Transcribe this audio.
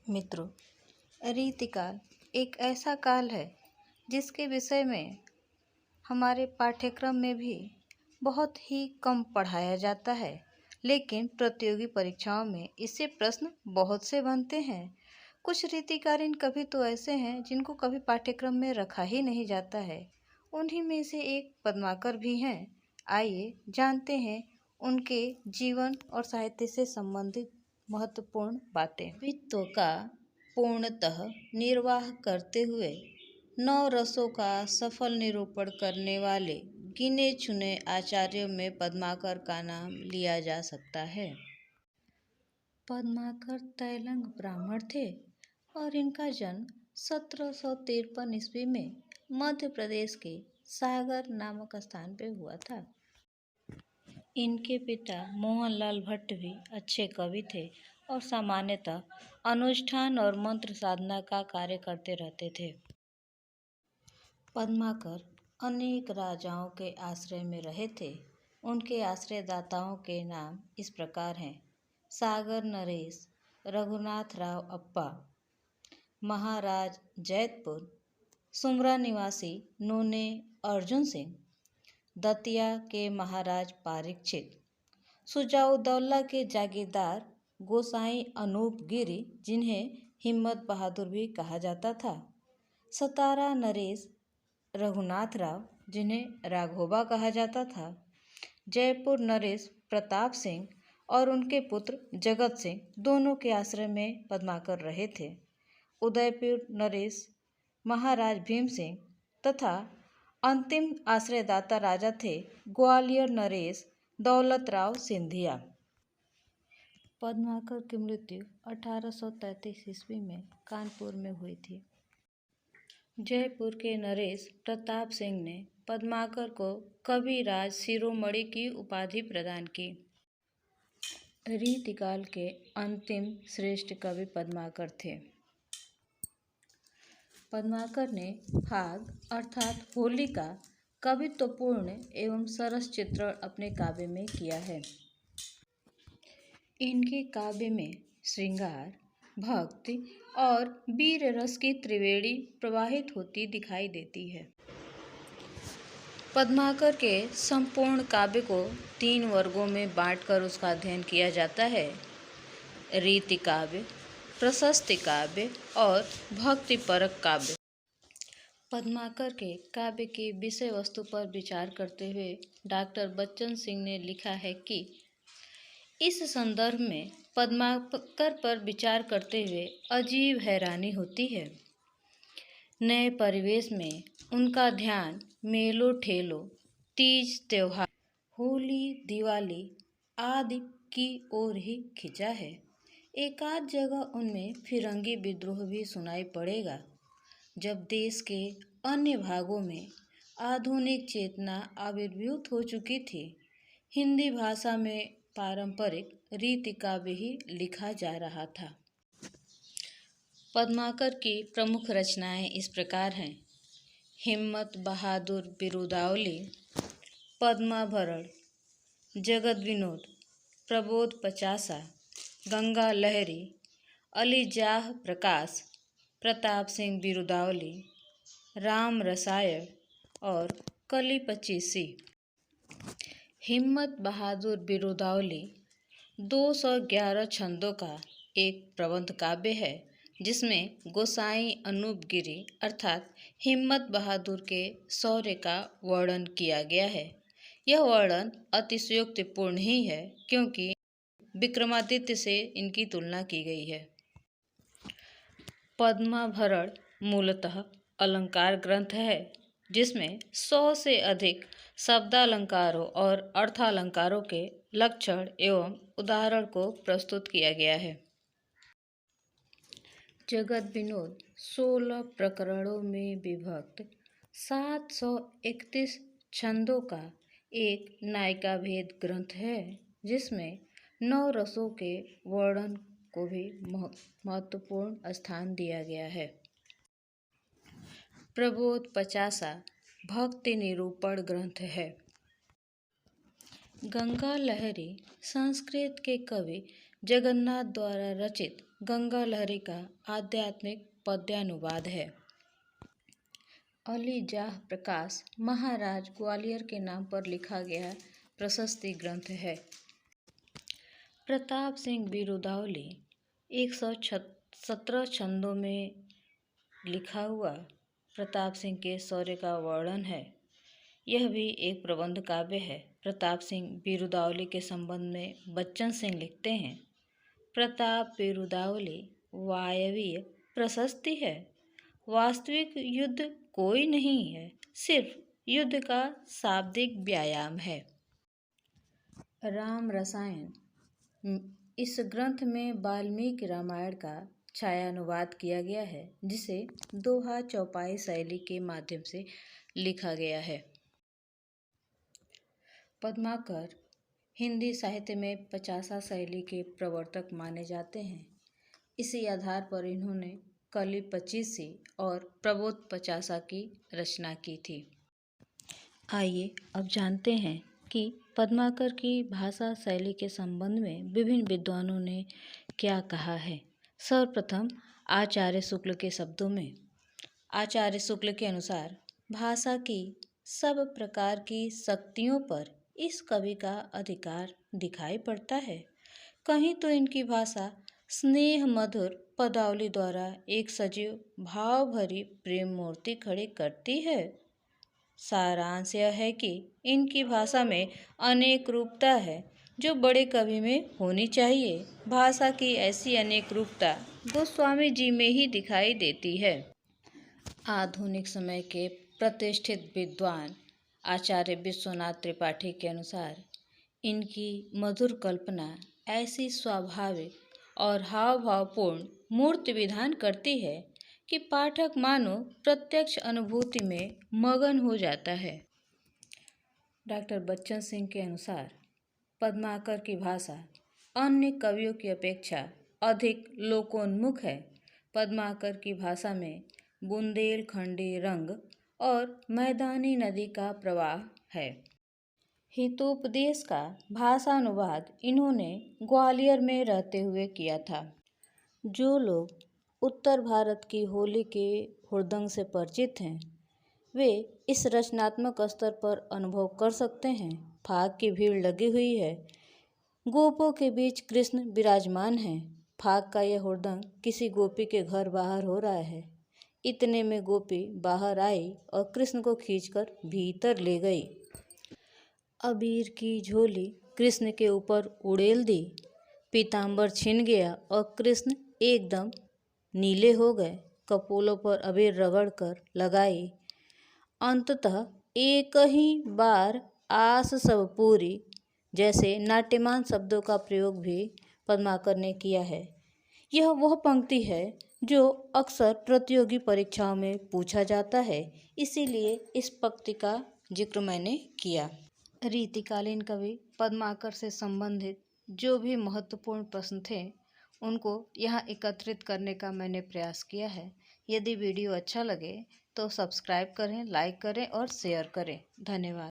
मित्रों, रीतिकाल एक ऐसा काल है जिसके विषय में हमारे पाठ्यक्रम में भी बहुत ही कम पढ़ाया जाता है, लेकिन प्रतियोगी परीक्षाओं में इससे प्रश्न बहुत से बनते हैं। कुछ रीतिकालीन कवि तो ऐसे हैं जिनको कभी पाठ्यक्रम में रखा ही नहीं जाता है। उन्हीं में से एक पद्माकर भी हैं। आइए जानते हैं उनके जीवन और साहित्य से संबंधित महत्वपूर्ण बातें। कवित्व का पूर्णतः निर्वाह करते हुए 9 रसों का सफल निरूपण करने वाले गिने चुने आचार्यों में पद्माकर का नाम लिया जा सकता है। पद्माकर तैलंग ब्राह्मण थे और इनका जन्म 1753 ईस्वी में मध्य प्रदेश के सागर नामक स्थान पर हुआ था। इनके पिता मोहनलाल भट्ट भी अच्छे कवि थे और सामान्यतः अनुष्ठान और मंत्र साधना का कार्य करते रहते थे। पद्माकर अनेक राजाओं के आश्रय में रहे थे। उनके आश्रयदाताओं के नाम इस प्रकार हैं: सागर नरेश, रघुनाथ राव अप्पा, महाराज जैतपुर, सुमरा निवासी नूने अर्जुन सिंह, दतिया के महाराज पारीक्षित, सुजाउद्दौला के जागीरदार गोसाई अनूप गिरी, जिन्हें हिम्मत बहादुर भी कहा जाता था, सतारा नरेश रघुनाथ राव, जिन्हें राघोबा कहा जाता था, जयपुर नरेश प्रताप सिंह और उनके पुत्र जगत सिंह, दोनों के आश्रय में पद्माकर रहे थे। उदयपुर नरेश महाराज भीम सिंह तथा अंतिम आश्रयदाता राजा थे ग्वालियर नरेश दौलत राव सिंधिया। पद्माकर की मृत्यु 1833 ईस्वी में कानपुर में हुई थी। जयपुर के नरेश प्रताप सिंह ने पद्माकर को कविराज शिरोमणि की उपाधि प्रदान की। रीतिकाल के अंतिम श्रेष्ठ कवि पद्माकर थे। पद्माकर ने फाग अर्थात होली का कवित्वपूर्ण एवं सरस चित्रण अपने काव्य में किया है। इनके काव्य में श्रृंगार, भक्ति और वीर रस की त्रिवेणी प्रवाहित होती दिखाई देती है। पद्माकर के संपूर्ण काव्य को 3 वर्गों में बांटकर उसका अध्ययन किया जाता है: रीति काव्य, प्रशस्ति काव्य और भक्तिपरक काव्य। पद्माकर के काव्य की विषय वस्तु पर विचार करते हुए डॉक्टर बच्चन सिंह ने लिखा है कि इस संदर्भ में पद्माकर पर विचार करते हुए अजीब हैरानी होती है। नए परिवेश में उनका ध्यान मेलो ठेलो, तीज त्योहार, होली, दिवाली आदि की ओर ही खिंचा है। एकाध जगह उनमें फिरंगी विद्रोह भी सुनाई पड़ेगा। जब देश के अन्य भागों में आधुनिक चेतना आविर्भूत हो चुकी थी, हिंदी भाषा में पारंपरिक रीति काव्य ही लिखा जा रहा था। पद्माकर की प्रमुख रचनाएं इस प्रकार हैं: हिम्मत बहादुर बिरुदावली, पद्माभरण, जगत विनोद, प्रबोध पचासा, गंगा लहरी, अलीजाह प्रकाश, प्रताप सिंह बिरुदावली, राम रसायन और कली पचीसी। हिम्मत बहादुर बिरुदावली 211 छंदों का एक प्रबंध काव्य है, जिसमें गोसाई अनूप गिरी अर्थात हिम्मत बहादुर के शौर्य का वर्णन किया गया है। यह वर्णन अतिशयोक्तिपूर्ण ही है, क्योंकि विक्रमादित्य से इनकी तुलना की गई है। पद्माभरण मूलतः अलंकार ग्रंथ है, जिसमें 100 से अधिक शब्दालंकारों और अर्थालंकारों के लक्षण एवं उदाहरण को प्रस्तुत किया गया है। जगत विनोद 16 प्रकरणों में विभक्त 731 छंदों का एक नायिका भेद ग्रंथ है, जिसमें 9 रसों के वर्णन को भी महत्वपूर्ण स्थान दिया गया है। प्रबोध पचासा भक्ति निरूपण ग्रंथ है। गंगा लहरी संस्कृत के कवि जगन्नाथ द्वारा रचित गंगा लहरी का आध्यात्मिक पद्यानुवाद है। अली जाह प्रकाश महाराज ग्वालियर के नाम पर लिखा गया प्रशस्ति ग्रंथ है। प्रताप सिंह बिरुदावली 117 छंदों में लिखा हुआ प्रताप सिंह के शौर्य का वर्णन है। यह भी एक प्रबंध काव्य है। प्रताप सिंह बिरुदावली के संबंध में बच्चन सिंह लिखते हैं, प्रताप बिरुदावली वायवीय प्रशस्ति है। वास्तविक युद्ध कोई नहीं है, सिर्फ युद्ध का शाब्दिक व्यायाम है। राम रसायन इस ग्रंथ में वाल्मीकि रामायण का छायानुवाद किया गया है, जिसे दोहा चौपाई शैली के माध्यम से लिखा गया है। पद्माकर हिंदी साहित्य में पचासा शैली के प्रवर्तक माने जाते हैं। इसी आधार पर इन्होंने कली पचीसी और प्रबोध पचासा की रचना की थी। आइए अब जानते हैं कि पद्माकर की भाषा शैली के संबंध में विभिन्न विद्वानों ने क्या कहा है। सर्वप्रथम आचार्य शुक्ल के शब्दों में। आचार्य शुक्ल के अनुसार भाषा की सब प्रकार की शक्तियों पर इस कवि का अधिकार दिखाई पड़ता है। कहीं तो इनकी भाषा स्नेह मधुर पदावली द्वारा एक सजीव भाव भरी प्रेम मूर्ति खड़ी करती है। सारांश यह है कि इनकी भाषा में अनेक रूपता है जो बड़े कवि में होनी चाहिए। भाषा की ऐसी अनेक रूपता गोस्वामी जी में ही दिखाई देती है। आधुनिक समय के प्रतिष्ठित विद्वान आचार्य विश्वनाथ त्रिपाठी के अनुसार इनकी मधुर कल्पना ऐसी स्वाभाविक और हाव भावपूर्ण मूर्ति विधान करती है कि पाठक मानो प्रत्यक्ष अनुभूति में मगन हो जाता है। डॉक्टर बच्चन सिंह के अनुसार पद्माकर की भाषा अन्य कवियों की अपेक्षा अधिक लोकोन्मुख है। पद्माकर की भाषा में बुंदेलखंडी रंग और मैदानी नदी का प्रवाह है। हितोपदेश का भाषानुवाद इन्होंने ग्वालियर में रहते हुए किया था। जो लोग उत्तर भारत की होली के हुड़दंग से परिचित हैं, वे इस रचनात्मक स्तर पर अनुभव कर सकते हैं। फाग की भीड़ लगी हुई है, गोपों के बीच कृष्ण विराजमान हैं। फाग का यह हुड़दंग किसी गोपी के घर बाहर हो रहा है। इतने में गोपी बाहर आई और कृष्ण को खींचकर भीतर ले गई। अबीर की झोली कृष्ण के ऊपर उड़ेल दी, पीताम्बर छिन गया और कृष्ण एकदम नीले हो गए। कपोलों पर अबीर रगड़ कर लगाई। अंततः एक ही बार आस सब पूरी जैसे नाट्यमान शब्दों का प्रयोग भी पद्माकर ने किया है। यह वह पंक्ति है जो अक्सर प्रतियोगी परीक्षाओं में पूछा जाता है, इसीलिए इस पंक्ति का जिक्र मैंने किया। रीतिकालीन कवि पद्माकर से संबंधित जो भी महत्वपूर्ण प्रश्न थे उनको यहाँ एकत्रित करने का मैंने प्रयास किया है। यदि वीडियो अच्छा लगे तो सब्सक्राइब करें, लाइक करें और शेयर करें। धन्यवाद।